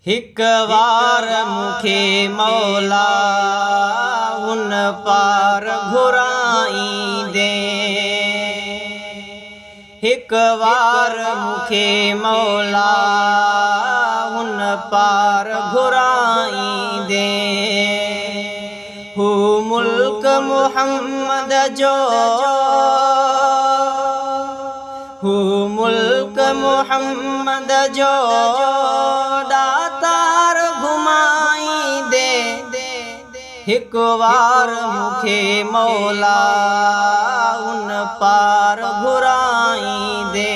हिक वार मुखे मौला हुन पार घुराईंदे। हिक वार मुखे मौला हुन पार घुराईंदे। हू मुल्क मुहम्मद जो, हू मुल्क मुहम्मद जो दातार घुमाईंदे। हिक वार मुखे मौला हुन पार घुराईंदे।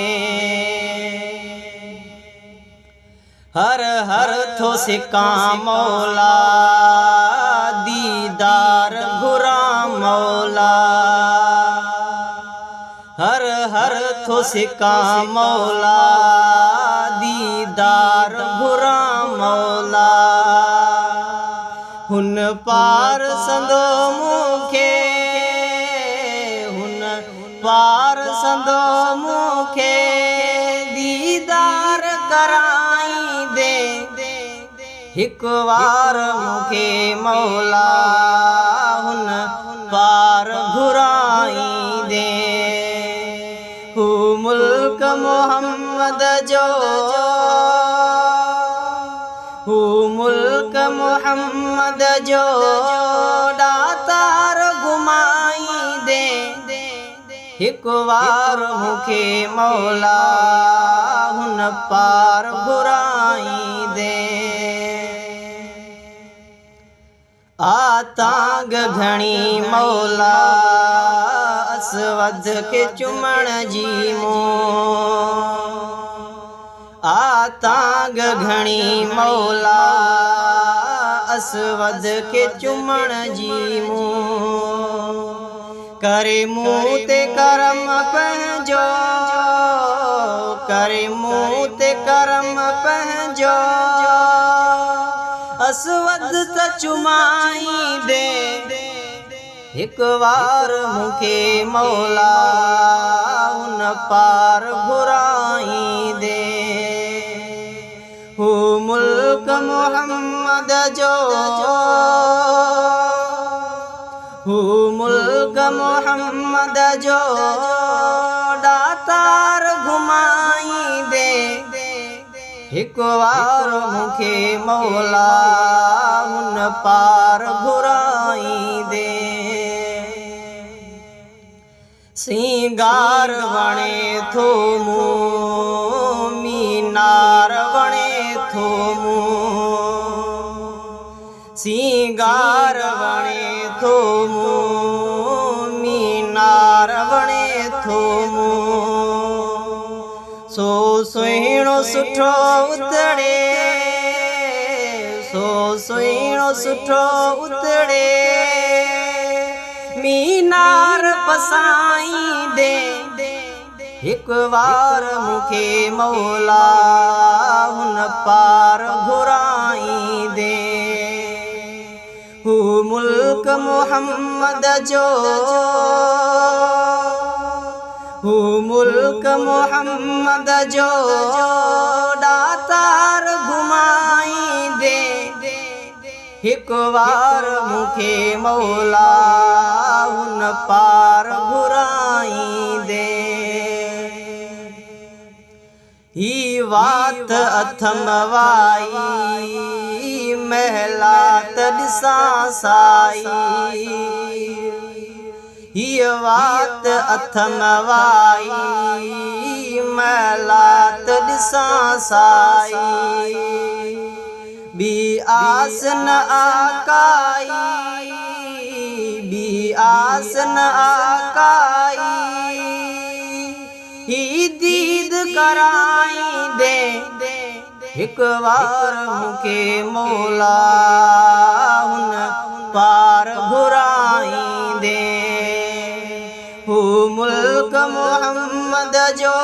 हर हर थो सिकां मौला दीदार घुरां मौला। हर हर थो सिकां मौला दीदार घुरां मौला। हुन पार संदो मुखे, हुन पार संदो मुखे दीदार कराईंदे। हिक वार मुखे मौला हुन पार घुराईंदे। हू मुल्क मुहम्मद जो, हू मुल्क मुहम्मद जो दातार घुमाईंदे। हिक वार मुखे मौला हुन पार घुराईंदे। आतांग घणी मौला असवद के चुमण जी मोह। आतांग घणी मौला असवद के चुमण जी मोह। करे मुँह ते करम पंहिंजो, करे मुँह ते करम पंहिंजो असवद त चुमाईंदे। हिक वार मुखे मौला हुन पार घुराईंदे। हू मुल्क मुहम्मद जो, हू मुल्क मुहम्मद जो दातार घुमाईंदे। हिक वार मुखे मौला हुन पार घुराईंदे। सिंगार वणे थो मूं, मीनार वणे थो मूं। सिंगार वणे थो मूं, मीनार वणे थो मूं। सो सुहिणो सुठो उतड़े, सो सुहिणो सुठो उतड़े मीनार पसाईंदे। हिक वार मुखे मौला हुन पार घुराईंदे। हू मुल्क मुहम्मद जो, हू मुल्क मुहम्मद जो दातार घुमाईंदे। हिक वार मुखे मौला हुन पार घुराईंदे। ही वात अथम वाई महलात ॾिसां साई। हीअ वात अथम वाई महलात ॾिसां साई। बी आस न आकाई, बी आस न आकाई ही दीद कराईंदे। हिक वार मुखे मौला हुन पार घुराईंदे। हू मुल्क मुहम्मद जो,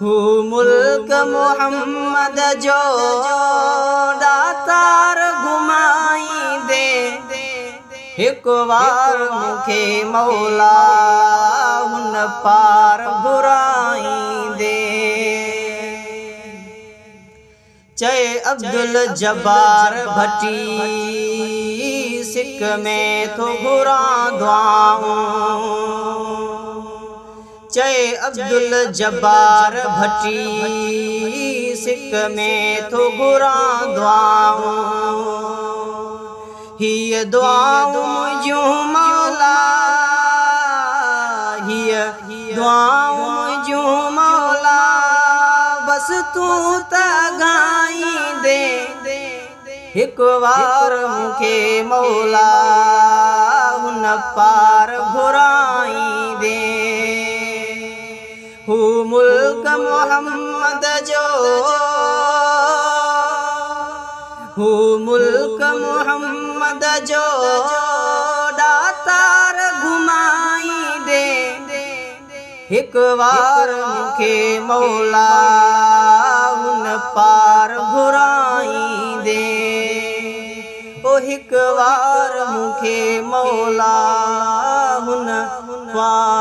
हू मुल्क मुहम्मद जो दातार घुमाईंदे। हिक वार मुखे मौला हुन पार घुराईंदे। चए अब्दुल जब्बार भट्टी सिक में थो घुरां दुआऊं। चए अब्दुल जब्बार भट्टी सिक में थो घुरां दुआऊं। हीअ दुआऊं मुंहिंजूं मौला, हीअ दुआऊं मुंहिंजूं मौला, बस तूं त ॻाईंदे हिकु वार मूंखे मौला हुन पार घुराईंदे। हू मुल्क मोहम्मद जो, हू मुल्क मोहम्मद जो दातार घुमाईंदे हिकु वार मूंखे मौला हुन पार घुराईंदे। ओ हिकु वार मूंखे मौला हुन पार